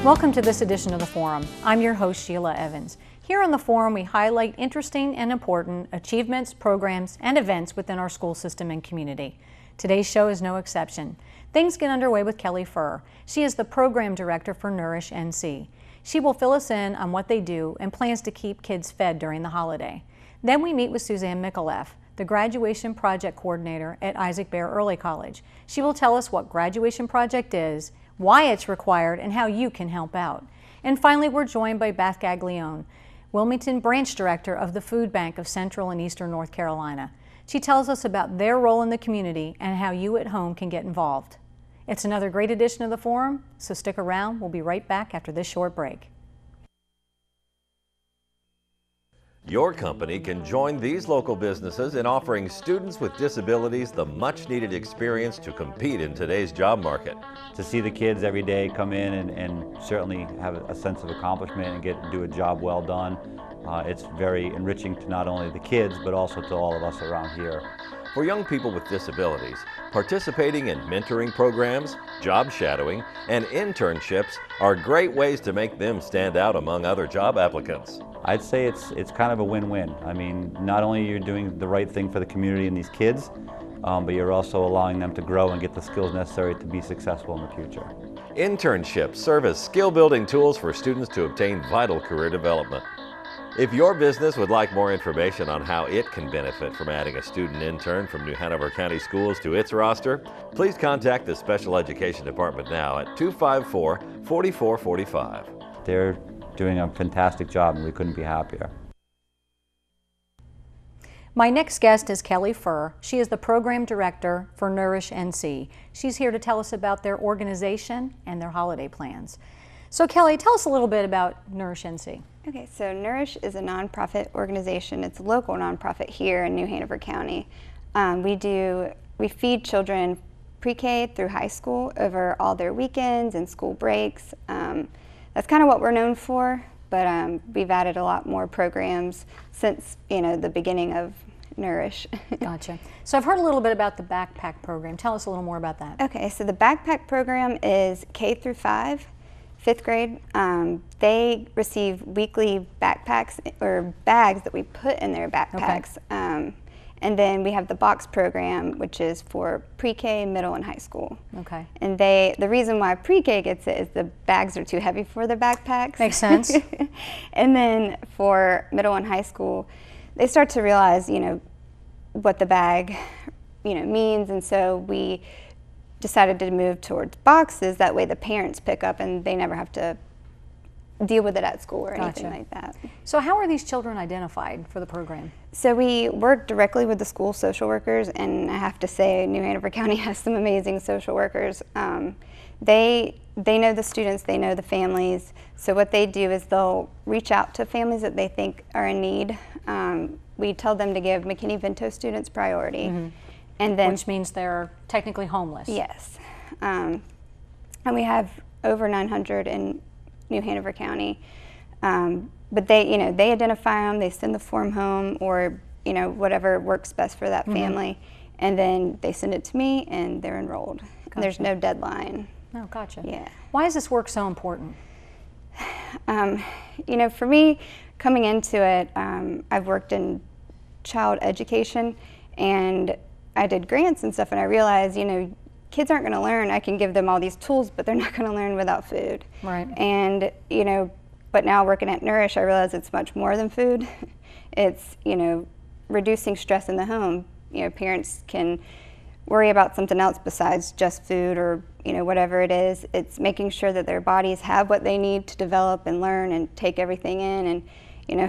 Welcome to this edition of the Forum. I'm your host, Sheila Evans. Here on the Forum, we highlight interesting and important achievements, programs, and events within our school system and community. Today's show is no exception. Things get underway with Kelly Furr. She is the Program Director for Nourish NC. She will fill us in on what they do and plans to keep kids fed during the holiday. Then we meet with Suzanne Mikuleff, the Graduation Project Coordinator at Isaac Bear Early College. She will tell us what Graduation Project is, why it's required, and how you can help out. And finally, we're joined by Beth Gaglione, Wilmington Branch Director of the Food Bank of Central and Eastern North Carolina. She tells us about their role in the community and how you at home can get involved. It's another great edition of the Forum, so stick around. We'll be right back after this short break. Your company can join these local businesses in offering students with disabilities the much-needed experience to compete in today's job market. To see the kids every day come in and certainly have a sense of accomplishment and get to do a job well done, it's very enriching to not only the kids but also to all of us around here. For young people with disabilities, participating in mentoring programs, job shadowing, and internships are great ways to make them stand out among other job applicants. I'd say it's kind of a win-win. I mean, not only are you doing the right thing for the community and these kids, but you're also allowing them to grow and get the skills necessary to be successful in the future. Internships serve as skill-building tools for students to obtain vital career development. If your business would like more information on how it can benefit from adding a student intern from New Hanover County Schools to its roster, please contact the Special Education Department now at 254-4445. They're doing a fantastic job and we couldn't be happier. My next guest is Kelly Furr. She is the Program Director for Nourish NC. She's here to tell us about their organization and their holiday plans. So Kelly, tell us a little bit about Nourish NC. Okay, so Nourish is a nonprofit organization. It's a local nonprofit here in New Hanover County. We feed children pre-K through high school over all their weekends and school breaks. That's kind of what we're known for, but we've added a lot more programs since the beginning of Nourish. Gotcha. So I've heard a little bit about the backpack program. Tell us a little more about that. Okay, so the backpack program is K through 5. 5th grade, they receive weekly backpacks or bags that we put in their backpacks. Okay. And then we have the box program, which is for pre-K, middle, and high school. Okay. And the reason why pre-K gets it is the bags are too heavy for the backpacks. Makes sense. And then for middle and high school, they start to realize, what the bag, means, and so we decided to move towards boxes. That way the parents pick up and they never have to deal with it at school or anything like that. So how are these children identified for the program? So we work directly with the school social workers, and I have to say New Hanover County has some amazing social workers. They know the students, they know the families, so what they do is they'll reach out to families that they think are in need. We tell them to give McKinney-Vento students priority. Mm-hmm. And then, which means they're technically homeless. Yes. And we have over 900 in New Hanover County. But they identify them, they send the form home, or, whatever works best for that family. Mm-hmm. And then they send it to me and they're enrolled. Gotcha. And there's no deadline. Oh, gotcha. Yeah. Why is this work so important? For me, coming into it, I've worked in child education, and I did grants and stuff, and I realized, kids aren't going to learn. I can give them all these tools, but they're not going to learn without food. Right. And, but now working at Nourish, I realize it's much more than food. It's, reducing stress in the home. Parents can worry about something else besides just food or, whatever it is. It's making sure that their bodies have what they need to develop and learn and take everything in and,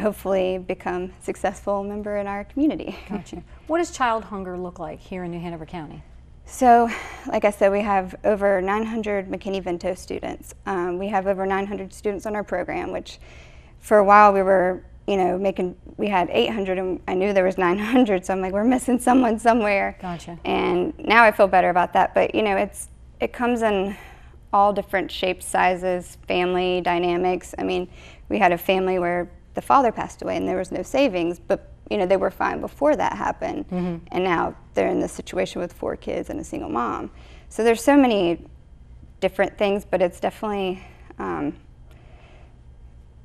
hopefully become a successful member in our community. Gotcha. What does child hunger look like here in New Hanover County? So, like I said, we have over 900 McKinney-Vento students. We have over 900 students on our program, which for a while we were, we had 800 and I knew there was 900, so I'm like, we're missing someone somewhere. Gotcha. And now I feel better about that, but it comes in all different shapes, sizes, family dynamics. I mean, we had a family where the father passed away and there was no savings, but they were fine before that happened. Mm-hmm. And now they're in this situation with 4 kids and a single mom. So there's so many different things, but it's definitely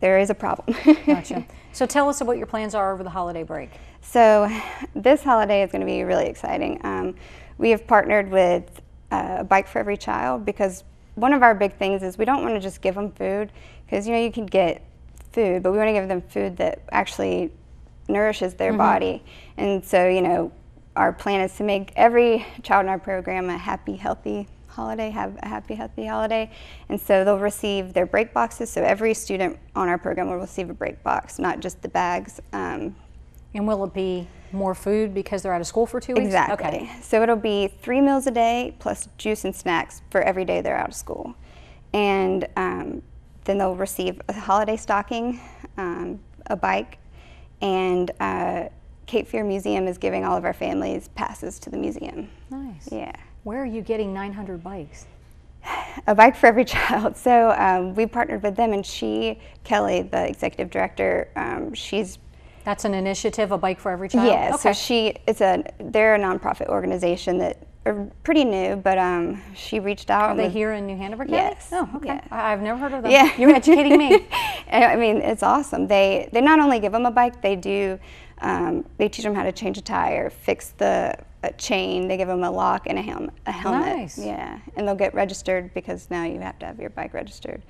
there is a problem. Gotcha. So tell us what your plans are over the holiday break. So this holiday is going to be really exciting. We have partnered with a Bike for Every Child, because one of our big things is we don't want to just give them food, because you can get food, but we want to give them food that actually nourishes their body. And so our plan is to make every child in our program a happy, healthy holiday, have a happy, healthy holiday. And so they'll receive their break boxes. So every student on our program will receive a break box, not just the bags. And will it be more food because they're out of school for 2 weeks? Exactly. Okay. So it'll be 3 meals a day plus juice and snacks for every day they're out of school. And then they'll receive a holiday stocking, a bike, and Cape Fear Museum is giving all of our families passes to the museum. Nice. Yeah. Where are you getting 900 bikes? A Bike for Every Child. So we partnered with them, and Kelly, the executive director, That's an initiative, a Bike for Every Child? Yeah, okay. so they're a nonprofit organization that are pretty new, but she reached out. Are they here in New Hanover County? Yes. Oh, okay. Yeah. I've never heard of them. Yeah. You're educating me. And, I mean, it's awesome. They not only give them a bike, they teach them how to change a tire, fix a chain. They give them a lock and a helmet. Nice. Yeah, and they'll get registered, because now you have to have your bike registered.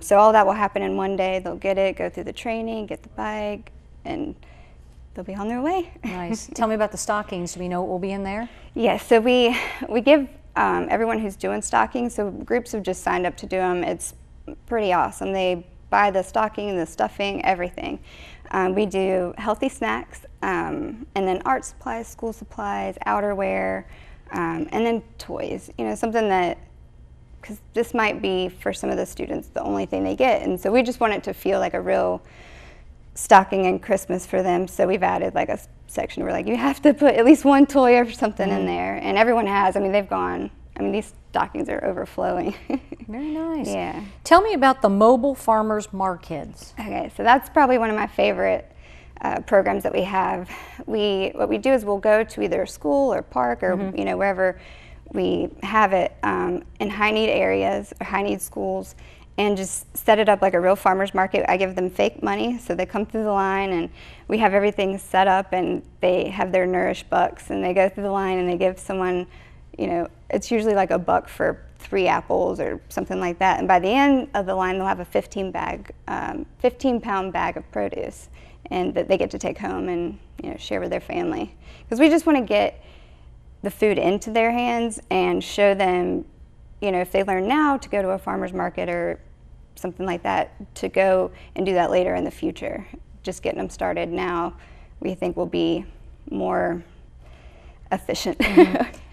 So all that will happen in one day. They'll get it, go through the training, get the bike, and they'll be on their way. Nice. Tell me about the stockings. Do we know what will be in there? Yes, so we give everyone who's doing stockings, so groups have just signed up to do them. It's pretty awesome. They buy the stocking, the stuffing, everything. We do healthy snacks, and then art supplies, school supplies, outerwear, and then toys. Something that, because this might be for some of the students the only thing they get, and so we just want it to feel like a real stocking and Christmas for them. So we've added like a section where you have to put at least one toy or something in there, and everyone has. I mean, these stockings are overflowing. Very nice. Yeah. Tell me about the Mobile Farmers Markets. Okay, so that's probably one of my favorite programs that we have. What we do is we'll go to either a school or park or wherever we have it in high need areas or high need schools, and just set it up like a real farmer's market. I give them fake money, so they come through the line, and we have everything set up, and they have their Nourish bucks, and they go through the line, and they give someone, it's usually like $1 for 3 apples or something like that. And by the end of the line, they'll have a 15-pound bag of produce, and that they get to take home and share with their family. Because we just want to get the food into their hands and show them, if they learn now to go to a farmer's market or something like that, to go and do that later in the future. Just getting them started now, we think will be more efficient.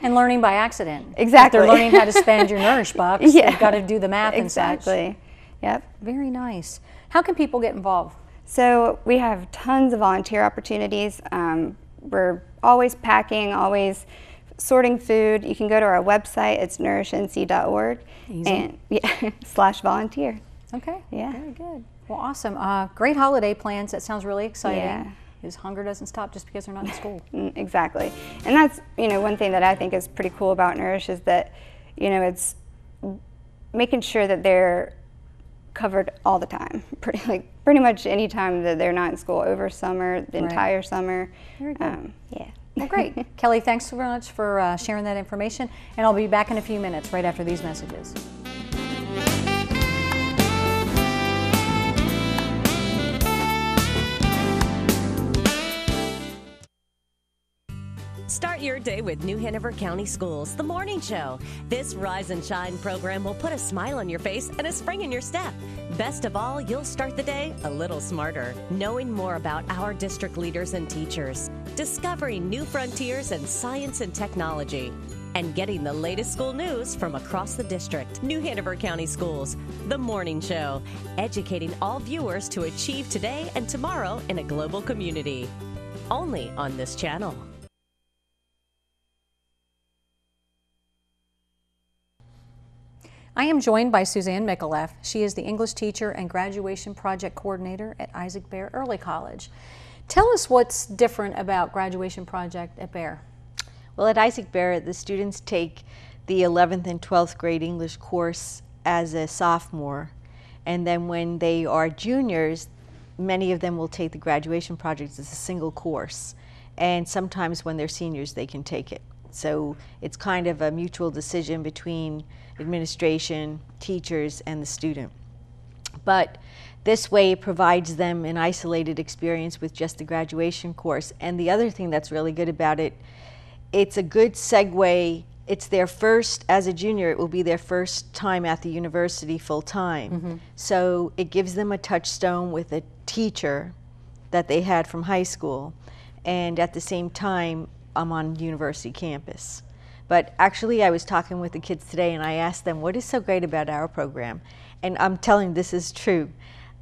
And learning by accident. Exactly. If they're learning how to spend your Nourish bucks, Yeah. they've got to do the math Exactly. and such. Yep. Very nice. How can people get involved? So we have tons of volunteer opportunities. We're always packing, always sorting food. You can go to our website. It's nourishnc.org. Easy. And /volunteer. Okay. Yeah. Very good. Well, awesome. Great holiday plans. That sounds really exciting. Yeah. Because hunger doesn't stop just because they're not in school. Exactly. And that's, one thing that I think is pretty cool about Nourish is that, it's making sure that they're covered all the time. Pretty much any time that they're not in school, over summer, the entire summer. Very good. Yeah. Well, great. Kelly, thanks so much for sharing that information. And I'll be back in a few minutes right after these messages. Start your day with New Hanover County Schools, the morning show. This Rise and Shine program will put a smile on your face and a spring in your step. Best of all, you'll start the day a little smarter, knowing more about our district leaders and teachers, discovering new frontiers in science and technology, and getting the latest school news from across the district. New Hanover County Schools, the morning show, educating all viewers to achieve today and tomorrow in a global community. Only on this channel. I am joined by Suzanne Micallef. She is the English teacher and graduation project coordinator at Isaac Bear Early College. Tell us what's different about graduation project at Bear. Well, at Isaac Bear, the students take the 11th and 12th grade English course as a sophomore, And then when they are juniors, many of them will take the graduation project as a single course. And sometimes when they're seniors, they can take it. So it's kind of a mutual decision between administration, teachers, and the student. But this way it provides them an isolated experience with just the graduation course. And the other thing that's really good about it, it's a good segue. It's their first, as a junior, it will be their first time at the university full time. So it gives them a touchstone with a teacher that they had from high school. And at the same time, I'm on university campus. But actually, I was talking with the kids today and I asked them, what is so great about our program? And I'm telling you, this is true.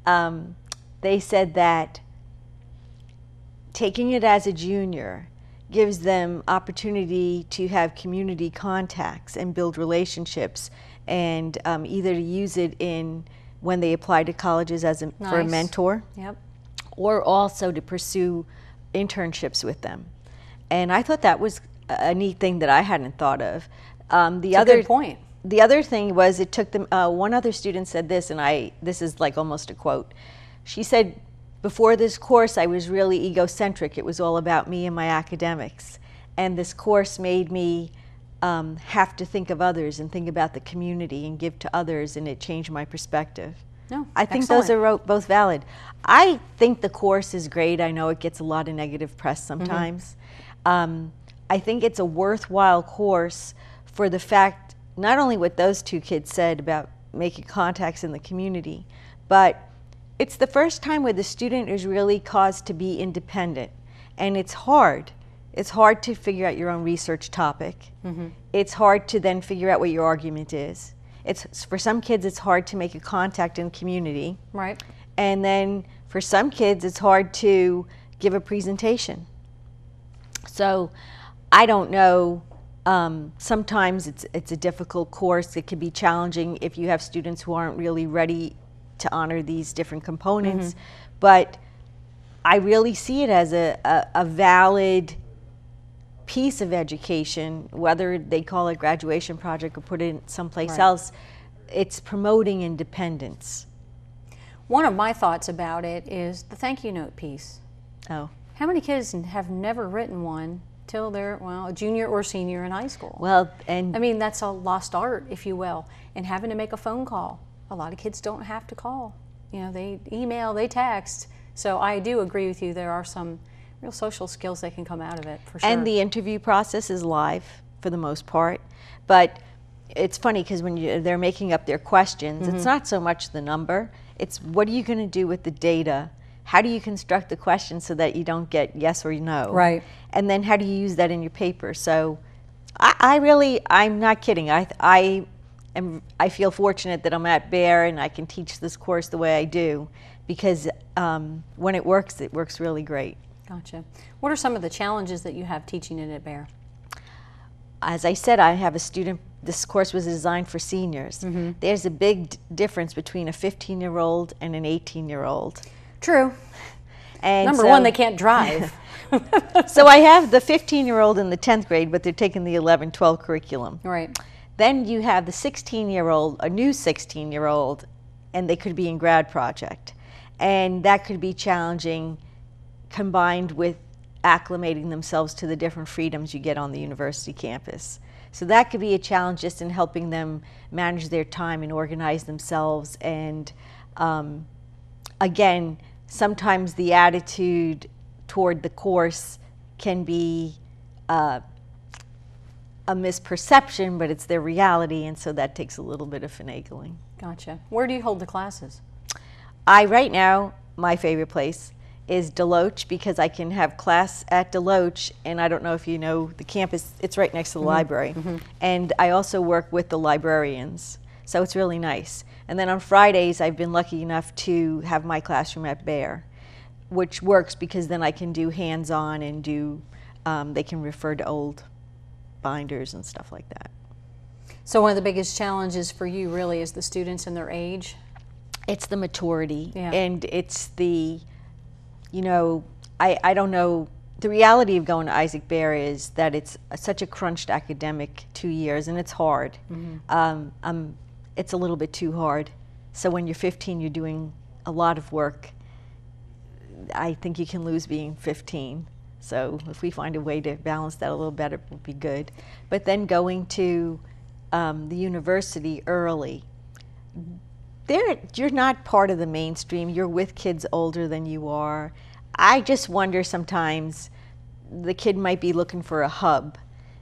They said that taking it as a junior gives them opportunity to have community contacts and build relationships, and either to use it in when they apply to colleges as a, for a mentor, or also to pursue internships with them. And I thought that was a neat thing that I hadn't thought of. That's a good point. The other thing was it took them, one other student said this, and this is like almost a quote. She said, before this course, I was really egocentric. It was all about me and my academics. And this course made me have to think of others and think about the community and give to others, and it changed my perspective. Oh, I think those are both valid. I think the course is great. I know it gets a lot of negative press sometimes. I think it's a worthwhile course for the fact, not only what those two kids said about making contacts in the community, but it's the first time where the student is really caused to be independent. And it's hard. It's hard to figure out your own research topic. It's hard to then figure out what your argument is. For some kids, it's hard to make a contact in the community. Right. And then for some kids, it's hard to give a presentation. So I don't know. Sometimes it's a difficult course. It can be challenging if you have students who aren't really ready to honor these different components. But I really see it as a valid piece of education, whether they call it graduation project or put it someplace else. It's promoting independence. One of my thoughts about it is the thank you note piece. Oh. How many kids have never written one till they're, well, a junior or senior in high school? Well, and I mean, that's a lost art, if you will. And having to make a phone call. A lot of kids don't have to call. You know, they email, they text. So I do agree with you. There are some real social skills that can come out of it, for sure. And the interview process is live for the most part. But it's funny because when they're making up their questions, it's not so much the number. It's what are you going to do with the data? How do you construct the question so that you don't get yes or no? Right. And then how do you use that in your paper? So I'm not kidding. I feel fortunate that I'm at Barrett and I can teach this course the way I do, because when it works really great. Gotcha. What are some of the challenges that you have teaching it at Barrett? As I said, I have a student, this course was designed for seniors. There's a big difference between a 15-year-old and an 18-year-old. True. And Number one, they can't drive. So I have the 15-year-old in the 10th grade, but they're taking the 11-12 curriculum. Right. Then you have the 16-year-old, a new 16-year-old, and they could be in grad project. And that could be challenging, combined with acclimating themselves to the different freedoms you get on the university campus. So that could be a challenge just in helping them manage their time and organize themselves. And again, sometimes the attitude toward the course can be a misperception, but it's their reality, and so that takes a little bit of finagling. Gotcha. Where do you hold the classes? Right now, my favorite place is Deloach, because I can have class at Deloach, and I don't know if you know the campus, it's right next to the library. And I also work with the librarians, so it's really nice. And then on Fridays, I've been lucky enough to have my classroom at Barrett, which works because then I can do hands-on and do, they can refer to old binders and stuff like that. So one of the biggest challenges for you really is the students and their age? It's the maturity, and it's the, you know, I don't know, the reality of going to Isaac Barrett is that it's such a crunched academic 2 years, and it's hard. It's a little bit too hard So when you're 15, you're doing a lot of work. I think you can lose being 15. So if we find a way to balance that a little better, it would be good. But then going to the university early, you're not part of the mainstream. You're with kids older than you are. I just wonder sometimes the kid might be looking for a hub,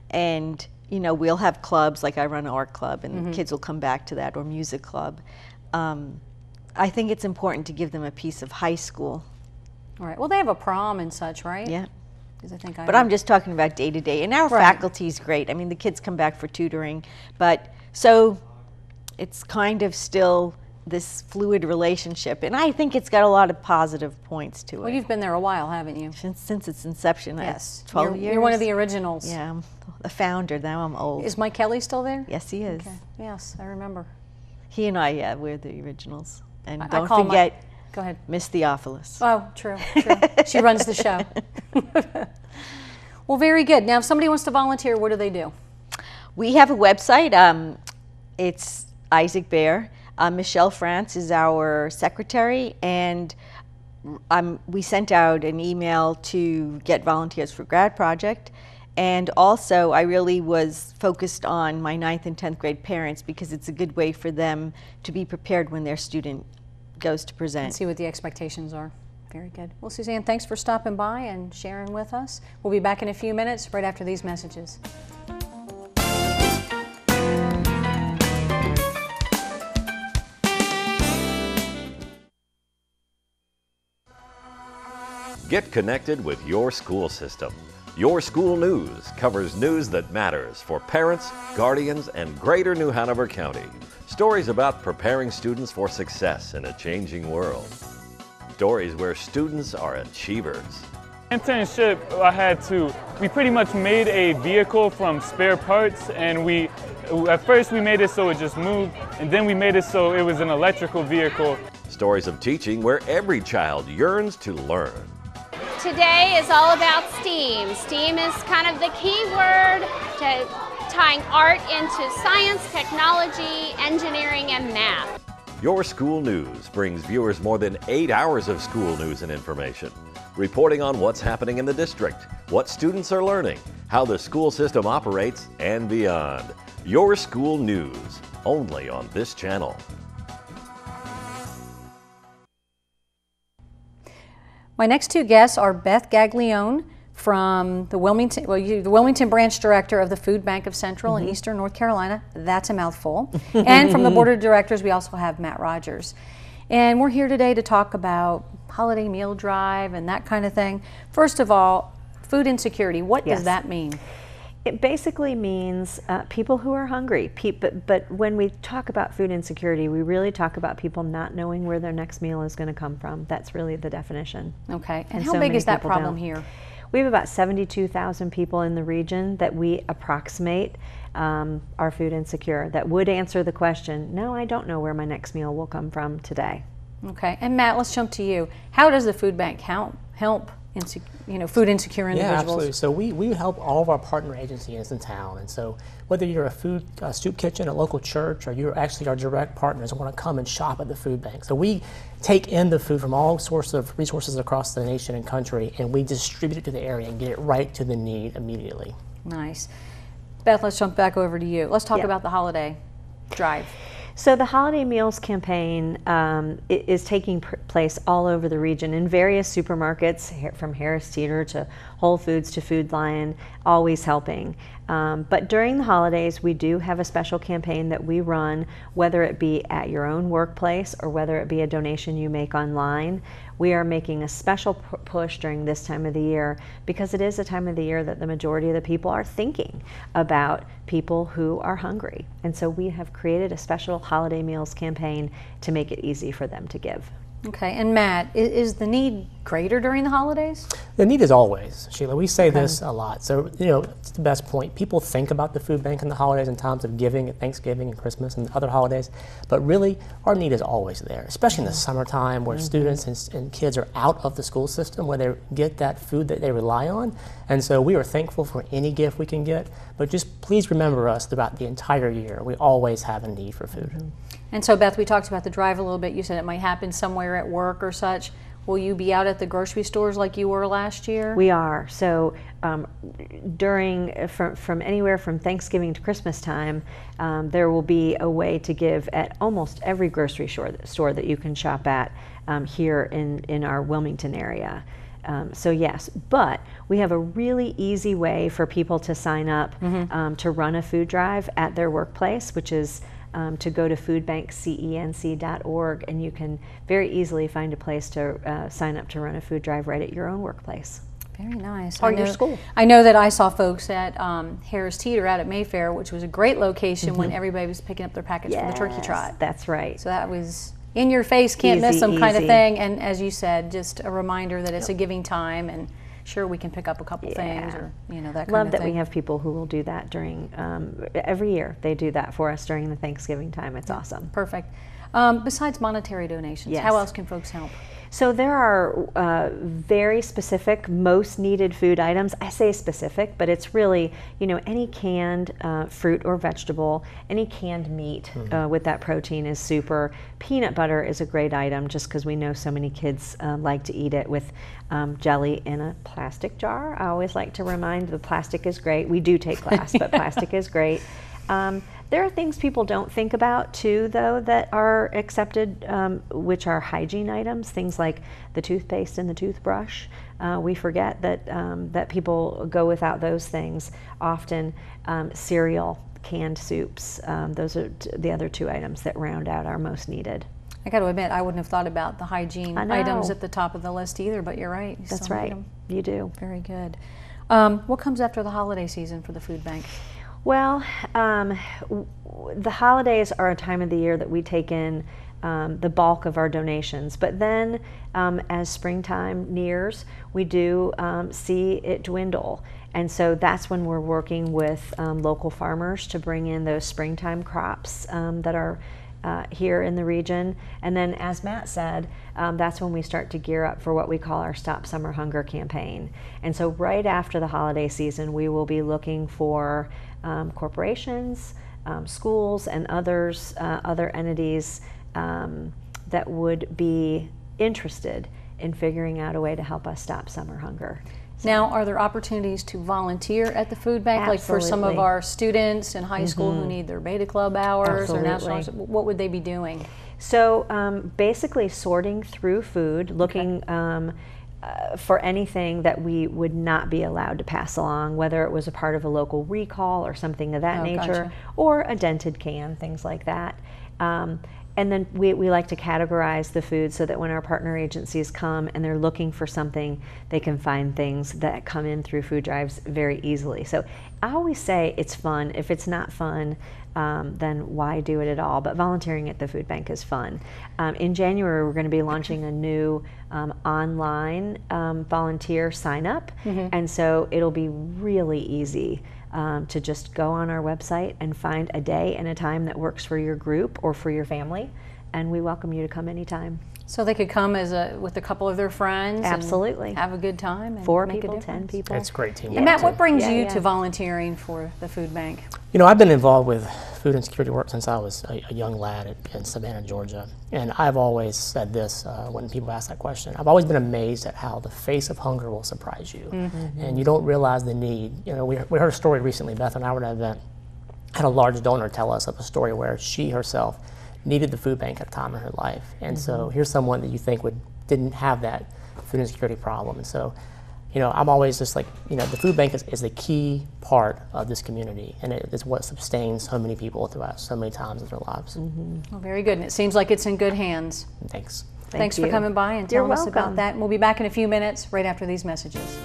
and you know, we'll have clubs, like I run an art club, and kids will come back to that, or music club. I think it's important to give them a piece of high school. All right. Well, they have a prom and such, right? Yeah. I think but I'm just talking about day to day, and our faculty's great. I mean, the kids come back for tutoring, but so it's kind of still this fluid relationship, and I think it's got a lot of positive points to it. Well, you've been there a while, haven't you? Since its inception. Yes. 12 years. You're one of the originals. Yeah, I'm the founder. Now I'm old. Is Mike Kelly still there? Yes, he is. Okay. Yes, I remember. He and I, yeah, we're the originals. And I don't call forget, go ahead. Miss Theophilus. Oh, true, true. She runs the show. Well, very good. Now, if somebody wants to volunteer, what do they do? We have a website. It's Isaac Bear. Michelle France is our secretary, and we sent out an email to get volunteers for grad project. And also, I really was focused on my 9th and 10th grade parents, because it's a good way for them to be prepared when their student goes to present. And see what the expectations are. Very good. Well, Suzanne, thanks for stopping by and sharing with us. We'll be back in a few minutes, right after these messages. Get connected with your school system. Your School News covers news that matters for parents, guardians, and Greater New Hanover County. Stories about preparing students for success in a changing world. Stories where students are achievers. Internship, we pretty much made a vehicle from spare parts, and at first we made it so it just moved, and then we made it so it was an electrical vehicle. Stories of teaching where every child yearns to learn. Today is all about STEAM. STEAM is kind of the key word to tying art into science, technology, engineering, and math. Your School News brings viewers more than 8 hours of school news and information, reporting on what's happening in the district, what students are learning, how the school system operates, and beyond. Your School News, only on this channel. My next two guests are Beth Gaglione from the Wilmington Branch Director of the Food Bank of Central and Eastern North Carolina. That's a mouthful. And from the Board of Directors, we also have Matt Rogers. And we're here today to talk about holiday meal drive and that kind of thing. First of all, food insecurity, what does that mean? It basically means people who are hungry. But when we talk about food insecurity, we really talk about people not knowing where their next meal is going to come from. That's really the definition. Okay. And how big is that problem here? We have about 72,000 people in the region that we approximate are food insecure, that would answer the question, no, I don't know where my next meal will come from today. Okay. And Matt, let's jump to you. How does the food bank help food insecure individuals? Yeah, absolutely. So we help all of our partner agencies in town, and so whether you're a soup kitchen, a local church, or you're actually our direct partners and want to come and shop at the food bank. So we take in the food from all sorts of resources across the nation and country, and we distribute it to the area and get it right to the need immediately. Nice. Beth, let's jump back over to you. Let's talk about the holiday drive. So the Holiday Meals campaign is taking place all over the region in various supermarkets, from Harris Teeter to Whole Foods to Food Lion, always helping. But during the holidays, we do have a special campaign that we run, whether it be at your own workplace or whether it be a donation you make online. We are making a special push during this time of the year because it is a time of the year that the majority of the people are thinking about people who are hungry. And so we have created a special Holiday Meals campaign to make it easy for them to give. Okay, and Matt, is the need greater during the holidays? The need is always, Sheila. We say this a lot. So, it's the best point. People think about the food bank in the holidays in times of giving at Thanksgiving and Christmas and other holidays, but really our need is always there, especially in the summertime where students and kids are out of the school system, where they get that food that they rely on. And so we are thankful for any gift we can get, but just please remember us throughout the entire year. We always have a need for food. And so, Beth, we talked about the drive a little bit. You said it might happen somewhere at work or such. Will you be out at the grocery stores like you were last year? We are. So from anywhere from Thanksgiving to Christmas time, there will be a way to give at almost every grocery store that you can shop at here in our Wilmington area. So yes, but we have a really easy way for people to sign up to run a food drive at their workplace, which is to go to foodbankcenc.org, and you can very easily find a place to sign up to run a food drive right at your own workplace. Very nice. Or your school. I know that I saw folks at Harris Teeter out at Mayfair, which was a great location when everybody was picking up their packets for the turkey trot. That's right. So that was in your face, can't miss them kind of thing. And as you said, just a reminder that it's a giving time, and sure, we can pick up a couple things, or that kind of thing. Love that we have people who will do that during every year. They do that for us during the Thanksgiving time. It's awesome. Perfect. Besides monetary donations, how else can folks help? So there are very specific, most needed food items. I say specific, but it's really, any canned fruit or vegetable, any canned meat with that protein is super. Peanut butter is a great item just because we know so many kids like to eat it with jelly in a plastic jar. I always like to remind the plastic is great. We do take glass, but plastic is great. There are things people don't think about too, though, that are accepted, which are hygiene items, things like the toothpaste and the toothbrush. We forget that people go without those things often. Cereal, canned soups, those are the other two items that round out our most needed. I got to admit, I wouldn't have thought about the hygiene items at the top of the list either, but you're right. That's right. You do. Very good. What comes after the holiday season for the food bank? Well, the holidays are a time of the year that we take in the bulk of our donations, but then as springtime nears, we do see it dwindle. And so that's when we're working with local farmers to bring in those springtime crops that are here in the region. And then, as Matt said, that's when we start to gear up for what we call our Stop Summer Hunger campaign. And so right after the holiday season, we will be looking for corporations, schools, and other entities that would be interested in figuring out a way to help us stop summer hunger. Now, are there opportunities to volunteer at the food bank? Absolutely. Like for some of our students in high school who need their Beta Club hours or national, what would they be doing? So basically sorting through food, looking for anything that we would not be allowed to pass along, whether it was a part of a local recall or something of that nature, or a dented can, things like that. And then we like to categorize the food so that when our partner agencies come and they're looking for something, they can find things that come in through food drives very easily. So I always say it's fun. If it's not fun, then why do it at all? But volunteering at the food bank is fun. In January, we're going to be launching a new online volunteer sign up. And so it'll be really easy to just go on our website and find a day and a time that works for your group or for your family, and we welcome you to come anytime. So they could come with a couple of their friends. Absolutely. And have a good time. And 4 make people, a 10 people. That's great teamwork. And Matt, what brings you to volunteering for the food bank? I've been involved with food insecurity work since I was a young lad in Savannah, Georgia. And I've always said this when people ask that question. I've always been amazed at how the face of hunger will surprise you. And you don't realize the need. We heard a story recently, Beth and I were at an event, had a large donor tell us of a story where she herself needed the food bank at a time in her life. And so here's someone that you think didn't have that food insecurity problem. And so, I'm always just like, the food bank is the key part of this community, and it is what sustains so many people throughout so many times in their lives. Well, very good. And it seems like it's in good hands. Thanks. Thanks for coming by and telling us about that. And we'll be back in a few minutes right after these messages.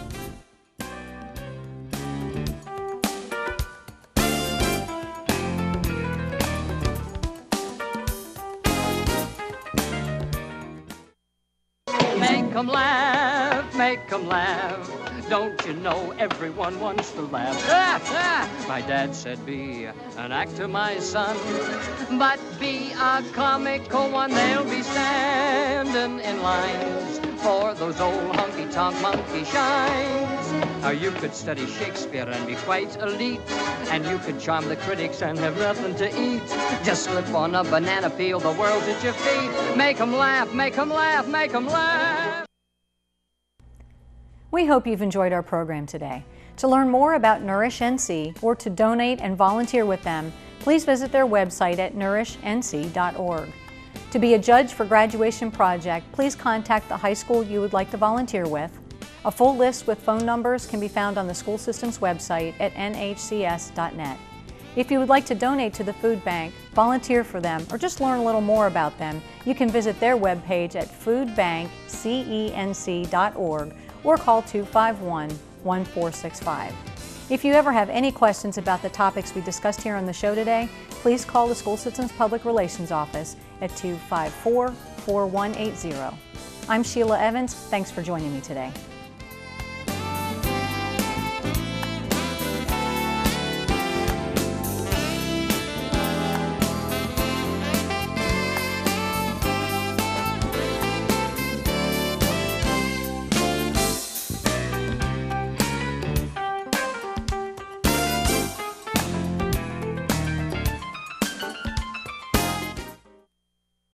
Make 'em laugh, make 'em laugh. Don't you know everyone wants to laugh? My dad said be an actor, my son, but be a comical one. They'll be standing in lines for those old hunky honky-tonk monkey shines. Or you could study Shakespeare and be quite elite, and you could charm the critics and have nothing to eat. Just slip on a banana peel, the world's at your feet. Make 'em laugh, make 'em laugh, make 'em laugh. We hope you've enjoyed our program today. To learn more about Nourish NC or to donate and volunteer with them, please visit their website at nourishnc.org. To be a judge for graduation project, please contact the high school you would like to volunteer with. A full list with phone numbers can be found on the school system's website at nhcs.net. If you would like to donate to the food bank, volunteer for them, or just learn a little more about them, you can visit their webpage at foodbankcenc.org or call 251-1465. If you ever have any questions about the topics we discussed here on the show today, please call the School System's Public Relations Office at 254-4180. I'm Sheila Evans. Thanks for joining me today.